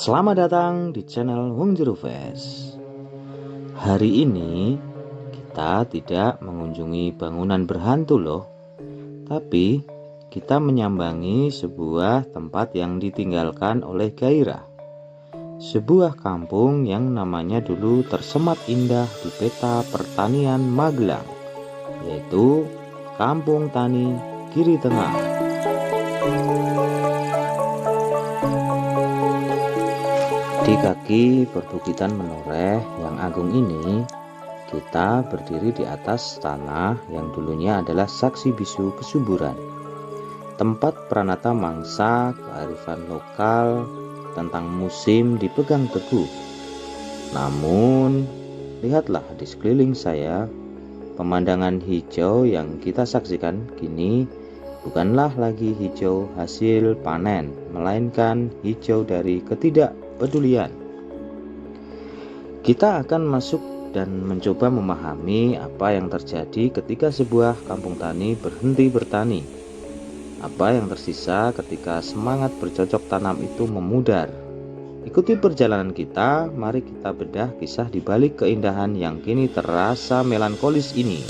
Selamat datang di channel Wong Jero Fest. Hari ini kita tidak mengunjungi bangunan berhantu loh, tapi kita menyambangi sebuah tempat yang ditinggalkan oleh gairah. Sebuah kampung yang namanya dulu tersemat indah di peta pertanian Magelang, yaitu Kampung Tani Giri Tengah. Di kaki perbukitan menoreh yang agung ini, kita berdiri di atas tanah yang dulunya adalah saksi bisu kesuburan, tempat pranata mangsa, kearifan lokal tentang musim dipegang teguh. Namun, lihatlah di sekeliling saya, pemandangan hijau yang kita saksikan kini bukanlah lagi hijau hasil panen, melainkan hijau dari ketidakpedulian. Kita akan masuk dan mencoba memahami apa yang terjadi ketika sebuah kampung tani berhenti bertani. Apa yang tersisa ketika semangat bercocok tanam itu memudar. Ikuti perjalanan kita, mari kita bedah kisah di balik keindahan yang kini terasa melankolis ini.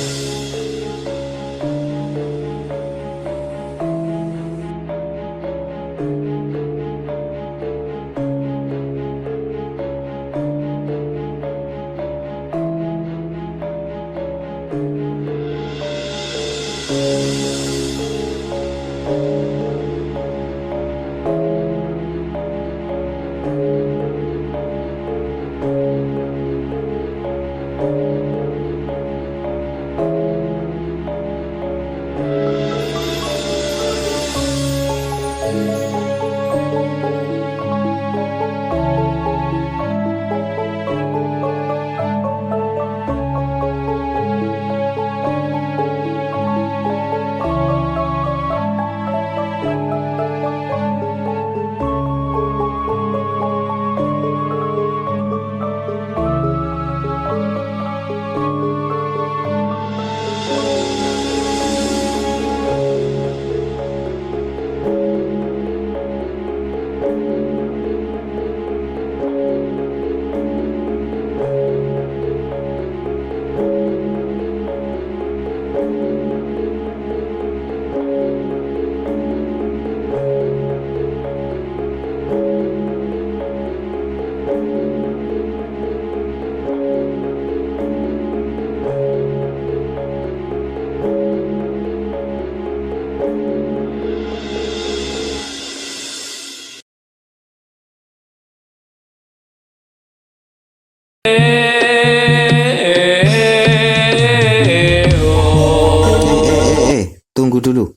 Tunggu dulu.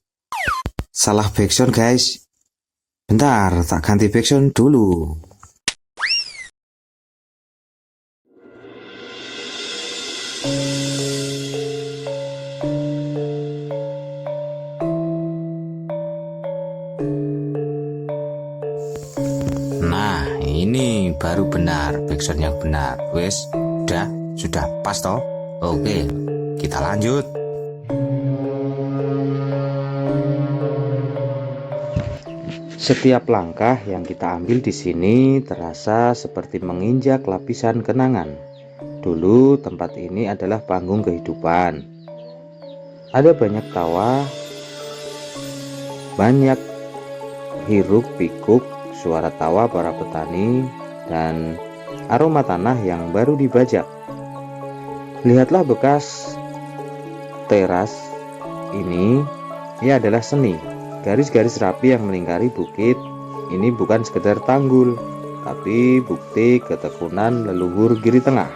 Salah backsound guys. Bentar, tak ganti backsound dulu. Nah, ini baru benar, backsound yang benar. Wes, sudah pas toh? Oke, kita lanjut. Setiap langkah yang kita ambil di sini terasa seperti menginjak lapisan kenangan. Dulu tempat ini adalah panggung kehidupan. Ada banyak tawa, banyak hiruk pikuk suara tawa para petani, dan aroma tanah yang baru dibajak. Lihatlah bekas teras ini adalah seni. Garis-garis rapi yang melingkari bukit ini bukan sekedar tanggul, tapi bukti ketekunan leluhur Giri Tengah.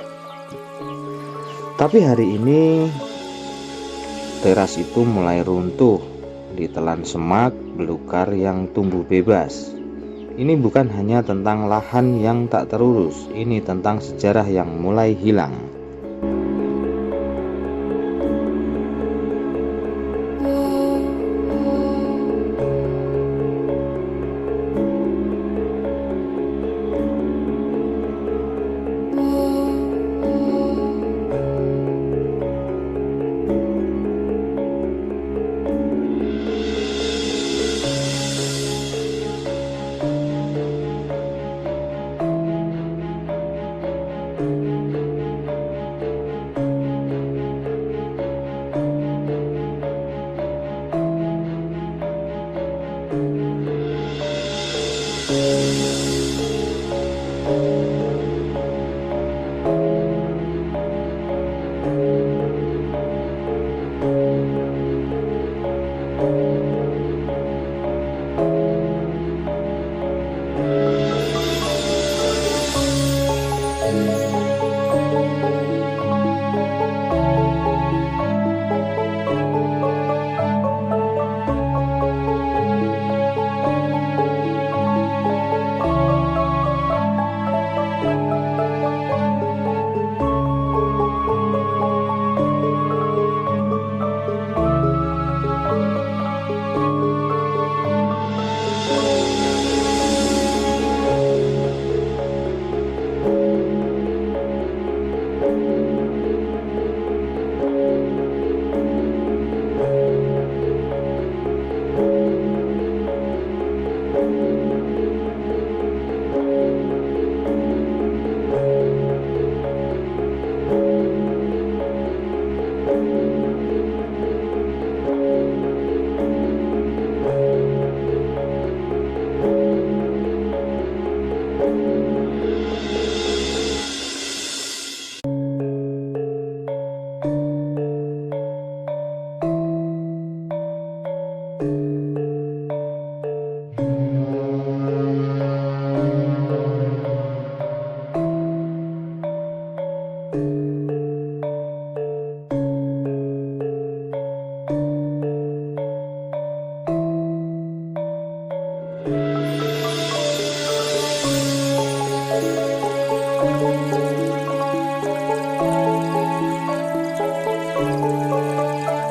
Tapi hari ini teras itu mulai runtuh, ditelan semak belukar yang tumbuh bebas. Ini bukan hanya tentang lahan yang tak terurus, ini tentang sejarah yang mulai hilang.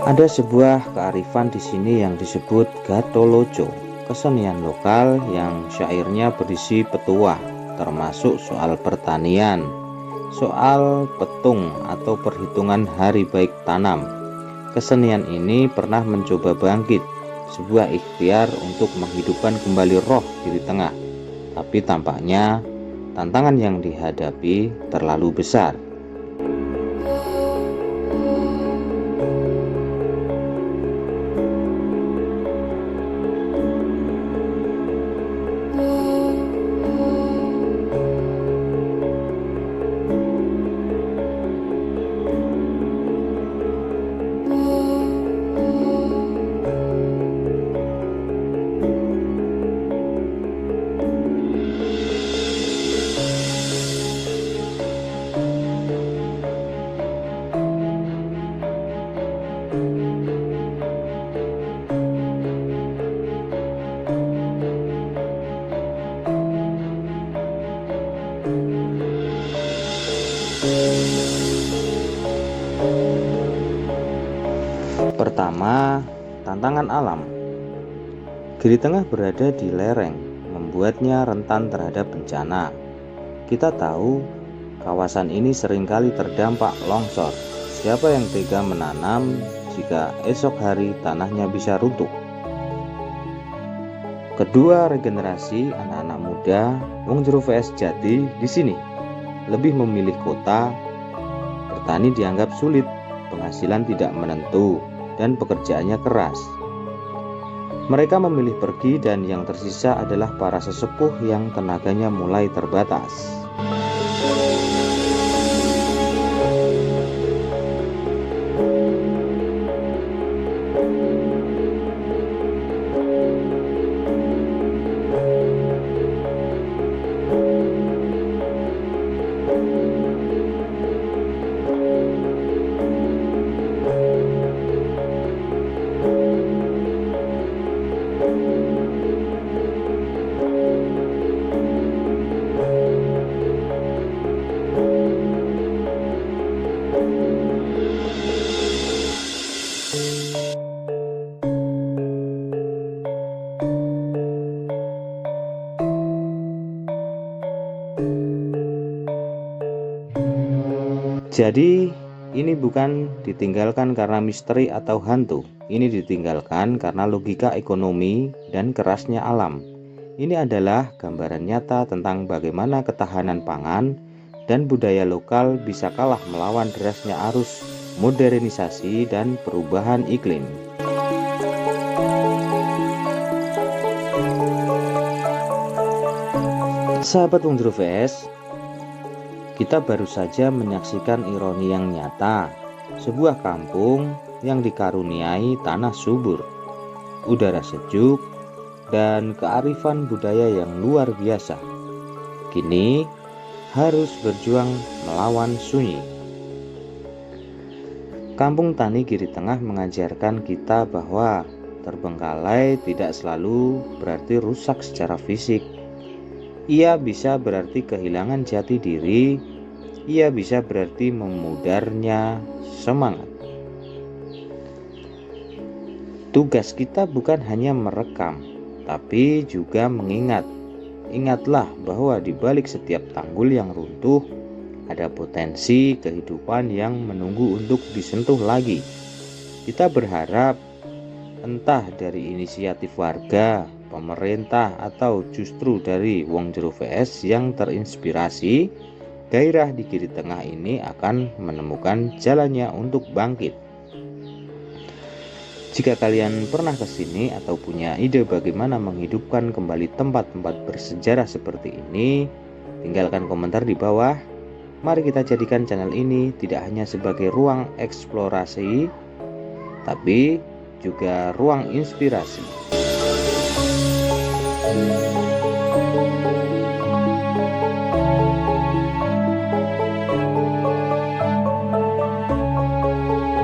Ada sebuah kearifan di sini yang disebut Gatoloco, kesenian lokal yang syairnya berisi petuah, termasuk soal pertanian, soal petung atau perhitungan hari baik tanam. Kesenian ini pernah mencoba bangkit, sebuah ikhtiar untuk menghidupkan kembali roh diri tengah, tapi tampaknya tantangan yang dihadapi terlalu besar. Pertama, tantangan alam. Gili Tengah berada di lereng, membuatnya rentan terhadap bencana. Kita tahu kawasan ini seringkali terdampak longsor. Siapa yang tega menanam jika esok hari tanahnya bisa runtuh? Kedua, regenerasi anak-anak muda. Wong Jero VS Jati di sini lebih memilih kota. Bertani dianggap sulit, penghasilan tidak menentu, dan pekerjaannya keras. Mereka memilih pergi dan yang tersisa adalah para sesepuh yang tenaganya mulai terbatas. Jadi ini bukan ditinggalkan karena misteri atau hantu. Ini ditinggalkan karena logika ekonomi dan kerasnya alam. Ini adalah gambaran nyata tentang bagaimana ketahanan pangan dan budaya lokal bisa kalah melawan derasnya arus modernisasi dan perubahan iklim. Sahabat Wong Jero VS, kita baru saja menyaksikan ironi yang nyata, sebuah kampung yang dikaruniai tanah subur, udara sejuk, dan kearifan budaya yang luar biasa. Kini harus berjuang melawan sunyi. Kampung Tani Giri Tengah mengajarkan kita bahwa terbengkalai tidak selalu berarti rusak secara fisik. Ia bisa berarti kehilangan jati diri, ia bisa berarti memudarnya semangat. Tugas kita bukan hanya merekam, tapi juga mengingat. Ingatlah bahwa di balik setiap tanggul yang runtuh, ada potensi kehidupan yang menunggu untuk disentuh lagi. Kita berharap entah dari inisiatif warga, pemerintah, atau justru dari Wong Jero VS yang terinspirasi, gairah di Giri Tengah ini akan menemukan jalannya untuk bangkit. Jika kalian pernah ke sini atau punya ide bagaimana menghidupkan kembali tempat-tempat bersejarah seperti ini, tinggalkan komentar di bawah. Mari kita jadikan channel ini tidak hanya sebagai ruang eksplorasi, tapi juga ruang inspirasi.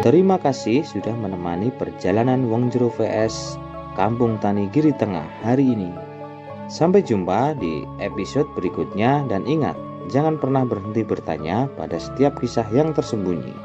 Terima kasih sudah menemani perjalanan Wong Jero VS Kampung Tani Giri Tengah hari ini. Sampai jumpa di episode berikutnya, dan ingat, jangan pernah berhenti bertanya pada setiap kisah yang tersembunyi.